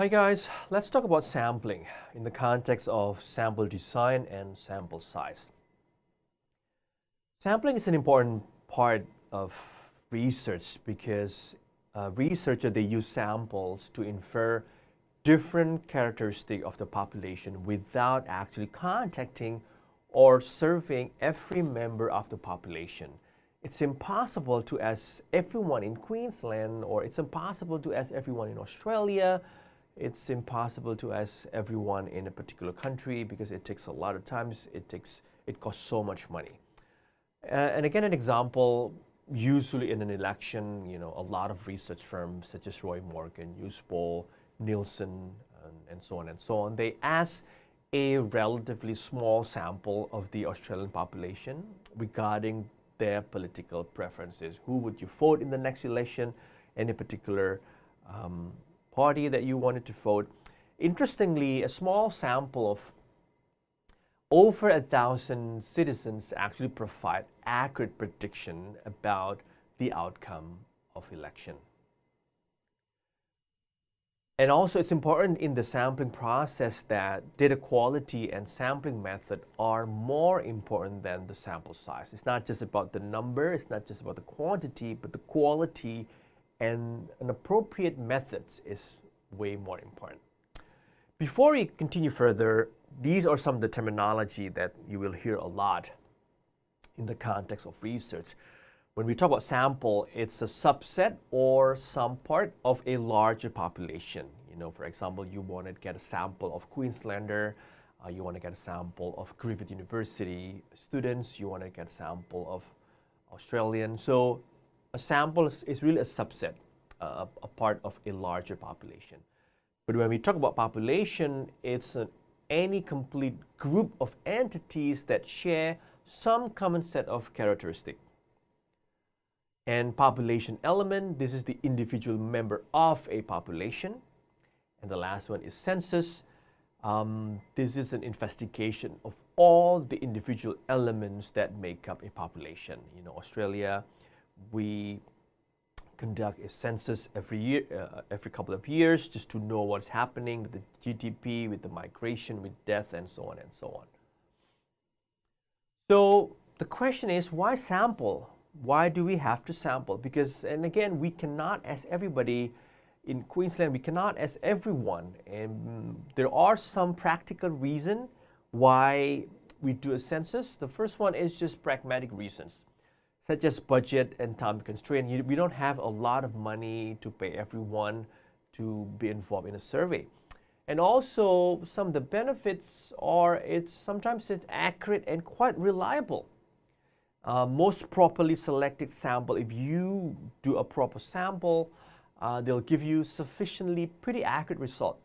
Hi guys, let's talk about sampling in the context of sample design and sample size. Sampling is an important part of research because researchers they use samples to infer different characteristics of the population without actually contacting or surveying every member of the population. It's impossible to ask everyone in Queensland, or it's impossible to ask everyone in Australia. It's impossible to ask everyone in a particular country because it takes a lot of time. It costs so much money. And again, an example, usually in an election, a lot of research firms such as Roy Morgan, Newspoll, Nielsen, and so on and so on, they ask a relatively small sample of the Australian population regarding their political preferences. Who would you vote in the next election? Any particular party that you wanted to vote. Interestingly, a small sample of over 1,000 citizens actually provide accurate prediction about the outcome of election. And also it's important in the sampling process that data quality and sampling method are more important than the sample size. It's not just about the number, it's not just about the quantity, but the quality and an appropriate methods is way more important. Before we continue further, these are some of the terminology that you will hear a lot in the context of research. When we talk about sample, it's a subset or some part of a larger population. For example, you want to get a sample of Queenslander, you want to get a sample of Griffith University students, you want to get a sample of Australian. So a sample is really a subset, a part of a larger population. But when we talk about population, it's any complete group of entities that share some common set of characteristics. And population element, this is the individual member of a population. And the last one is census. This is an investigation of all the individual elements that make up a population. Australia, we conduct a census every year, every couple of years, just to know what's happening with the GDP, with the migration, with death, and so on and so on. So the question is, why sample? Why do we have to sample? Because, and again, we cannot ask everybody in Queensland, we cannot ask everyone. And there are some practical reasons why we do a census. The first one is just pragmatic reasons, such as budget and time constraint. We don't have a lot of money to pay everyone to be involved in a survey. And also, some of the benefits are sometimes it's accurate and quite reliable. Most properly selected sample, if you do a proper sample, they'll give you sufficiently pretty accurate result.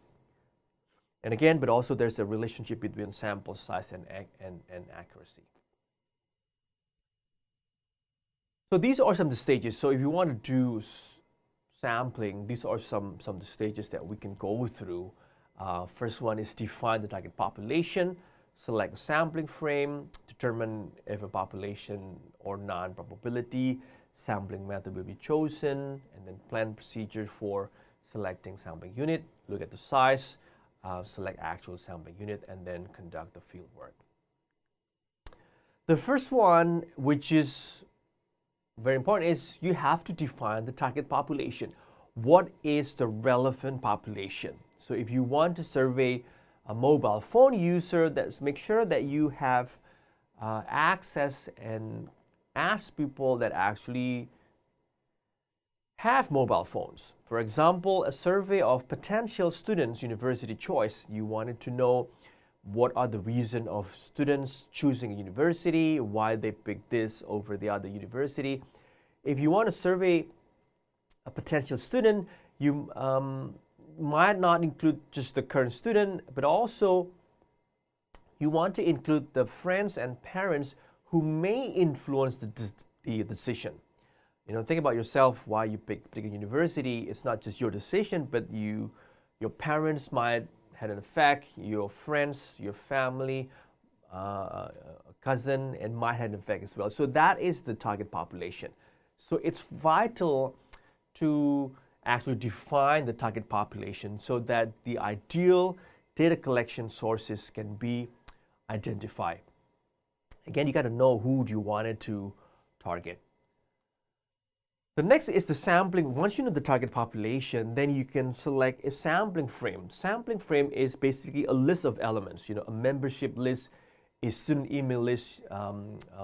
And again, but also there's a relationship between sample size and accuracy. So these are some of the stages. So if you want to do sampling, these are some of the stages that we can go through. First one is define the target population, select a sampling frame, determine if a population or non-probability, sampling method will be chosen, and then plan procedure for selecting sampling unit, look at the size, select actual sampling unit, and then conduct the field work. The first one, which is very important, is you have to define the target population. What is the relevant population? So if you want to survey a mobile phone user, make sure that you have access and ask people that actually have mobile phones. For example, a survey of potential students' university choice. You wanted to know what are the reasons of students choosing a university, why they pick this over the other university. If you want to survey a potential student, you might not include just the current student, but also you want to include the friends and parents who may influence the decision. Think about yourself, why you pick a university. It's not just your decision, but your parents might have an effect, your friends, your family, cousin, and might have an effect as well. So that is the target population. So it's vital to actually define the target population so that the ideal data collection sources can be identified. Again, you got to know who do you want it to target. The next is the sampling. Once you know the target population, then you can select a sampling frame. Sampling frame is basically a list of elements, a membership list, a student email list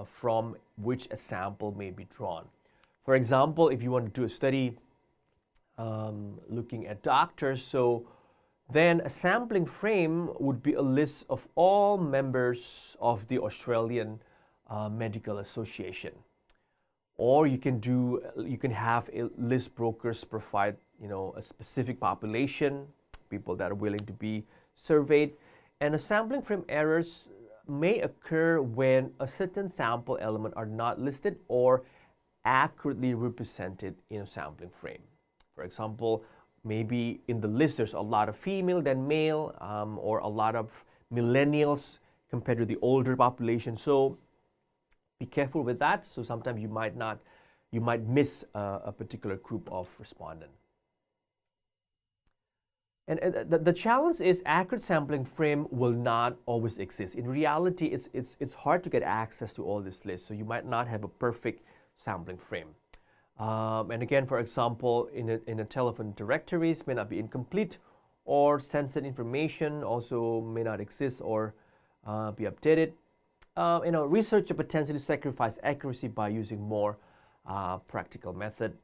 from which a sample may be drawn. For example, if you want to do a study looking at doctors, so then a sampling frame would be a list of all members of the Australian Medical Association. Or you can have a list brokers provide, a specific population, people that are willing to be surveyed. And a sampling frame errors may occur when a certain sample element are not listed or accurately represented in a sampling frame. For example, maybe in the list there's a lot of female than male, or a lot of millennials compared to the older population. So be careful with that. So sometimes you might miss a particular group of respondents. And the challenge is accurate sampling frame will not always exist. In reality, it's hard to get access to all this list. So you might not have a perfect sampling frame. And again, for example, in a telephone directories may not be incomplete, or sensitive information also may not exist or be updated. Researchers potentially sacrifice accuracy by using more practical method,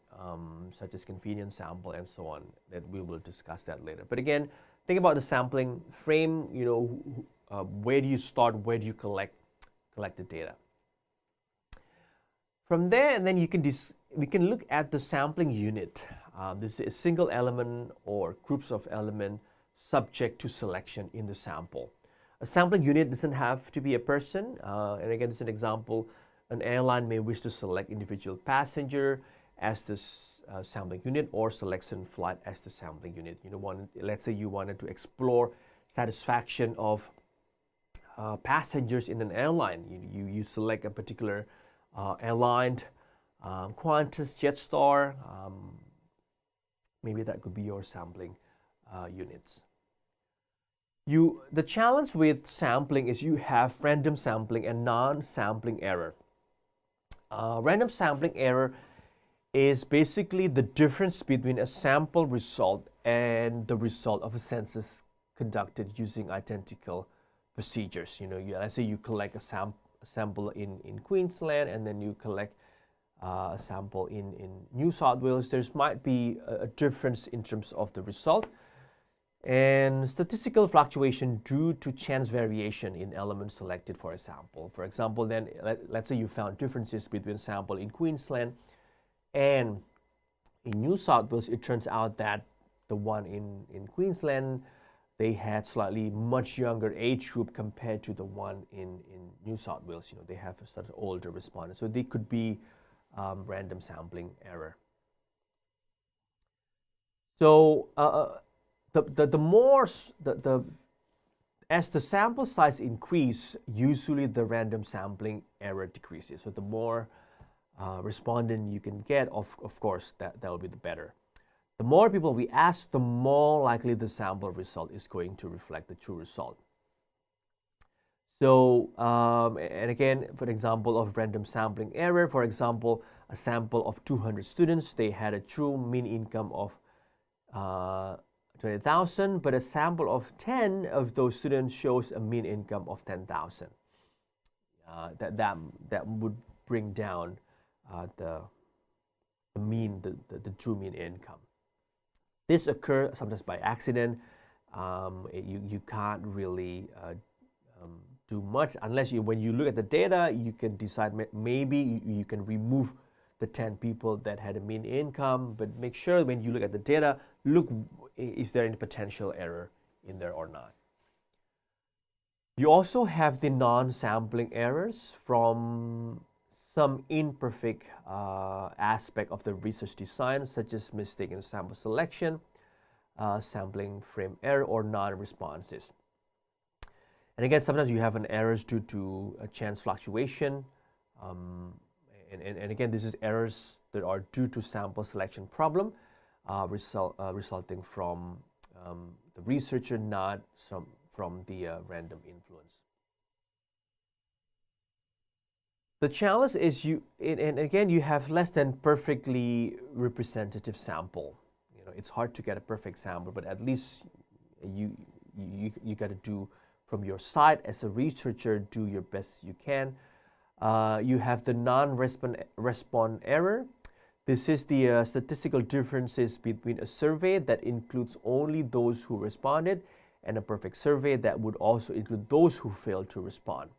such as convenience sample and so on. That we will discuss that later. But again, think about the sampling frame. Where do you start? Where do you collect the data? From there, and then we can look at the sampling unit. This is a single element or groups of element subject to selection in the sample. A sampling unit doesn't have to be a person. And again, this is an example. An airline may wish to select individual passenger as the sampling unit, or selection flight as the sampling unit. Let's say you wanted to explore satisfaction of passengers in an airline. You select a particular airline, Qantas, Jetstar. Maybe that could be your sampling units. The challenge with sampling is you have random sampling and non-sampling error. Random sampling error is basically the difference between a sample result and the result of a census conducted using identical procedures. Let's say you collect a sample in Queensland, and then you collect a sample in New South Wales. There might be a difference in terms of the result. And statistical fluctuation due to chance variation in elements selected for a sample. For example, then let's say you found differences between sample in Queensland and in New South Wales. It turns out that the one in Queensland, they had slightly much younger age group compared to the one in New South Wales. They have a sort of older respondents. So they could be random sampling error. So as the sample size increase, usually the random sampling error decreases. So the more respondent you can get, of course, that will be the better. The more people we ask, the more likely the sample result is going to reflect the true result. So, and again, for example of random sampling error, for example, a sample of 200 students, they had a true mean income of 20,000, but a sample of 10 of those students shows a mean income of 10,000. That would bring down the true mean income. This occurs sometimes by accident. You can't really do much unless when you look at the data, you can decide maybe you can remove the 10 people that had a mean income, but make sure when you look at the data, is there any potential error in there or not. You also have the non-sampling errors from some imperfect aspect of the research design, such as mistaken sample selection, sampling frame error, or non-responses. And again, sometimes you have an errors due to a chance fluctuation. And again, this is errors that are due to sample selection problem. resulting from the researcher, not from the random influence. The challenge is and again, you have less than perfectly representative sample. It's hard to get a perfect sample, but at least you got to do from your side as a researcher, do your best you can. You have the non-respond error. This is the statistical differences between a survey that includes only those who responded and a perfect survey that would also include those who failed to respond.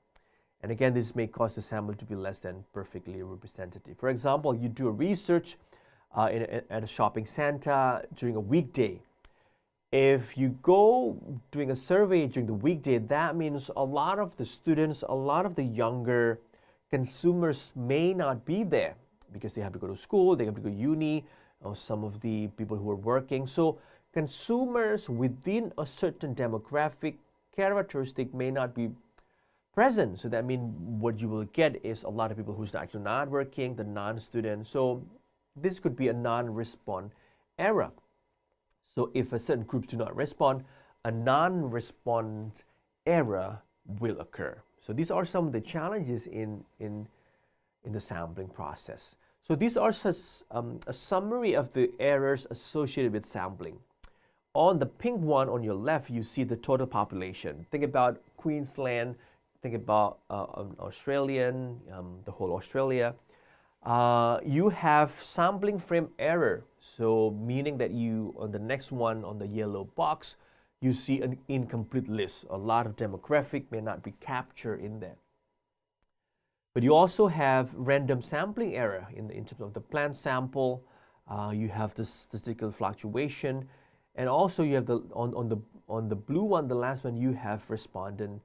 And again, this may cause the sample to be less than perfectly representative. For example, you do a research at a shopping center during a weekday. If you go doing a survey during the weekday, that means a lot of the students, a lot of the younger consumers may not be there because they have to go to school, they have to go to uni, or some of the people who are working. So consumers within a certain demographic characteristic may not be present. So that means what you will get is a lot of people who's actually not working, the non-students. So this could be a non-respond error. So if a certain groups do not respond, a non-respond error will occur. So these are some of the challenges in the sampling process. So these are such a summary of the errors associated with sampling. On the pink one on your left, you see the total population. Think about Queensland, think about Australian, the whole Australia. You have sampling frame error. So meaning that you, on the next one, on the yellow box, you see an incomplete list. A lot of demographic may not be captured in there. But you also have random sampling error in terms of the plant sample. You have the statistical fluctuation, and also you have the on the blue one, the last one, you have respondent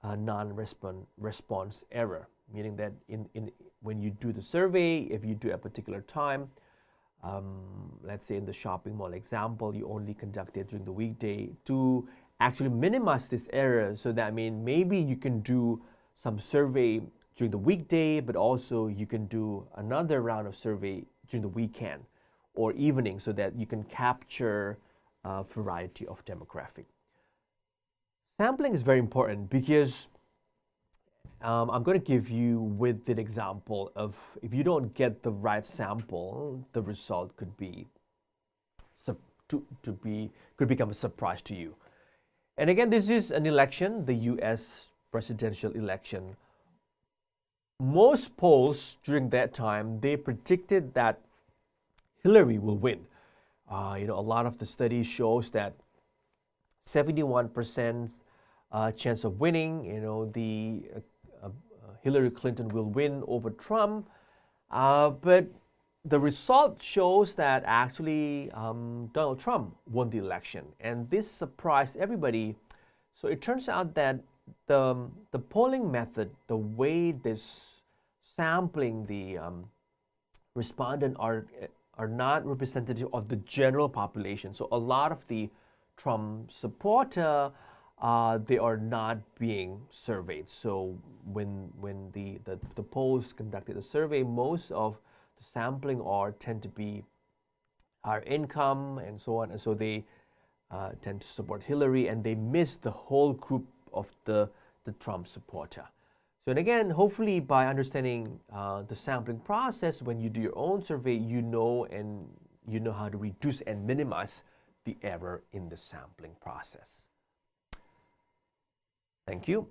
non-response error, meaning that when you do the survey, if you do a particular time, let's say in the shopping mall example, you only conduct it during the weekday to actually minimize this error. So that means maybe you can do some survey during the weekday, but also you can do another round of survey during the weekend or evening so that you can capture a variety of demographic. Sampling is very important because I'm going to give you with an example of if you don't get the right sample, the result could become a surprise to you. And again, this is an election, the U.S. presidential election. Most polls during that time, they predicted that Hillary will win. A lot of the studies shows that 71% chance of winning. Hillary Clinton will win over Trump, but the result shows that actually Donald Trump won the election, and this surprised everybody. So it turns out that the polling method, the way this sampling the respondent are not representative of the general population. So a lot of the Trump supporter, they are not being surveyed. So when the polls conducted a survey, most of the sampling tend to be higher income and so on, and so they tend to support Hillary, and they miss the whole group of the Trump supporter. So and again, hopefully by understanding the sampling process, when you do your own survey, you know how to reduce and minimize the error in the sampling process. Thank you.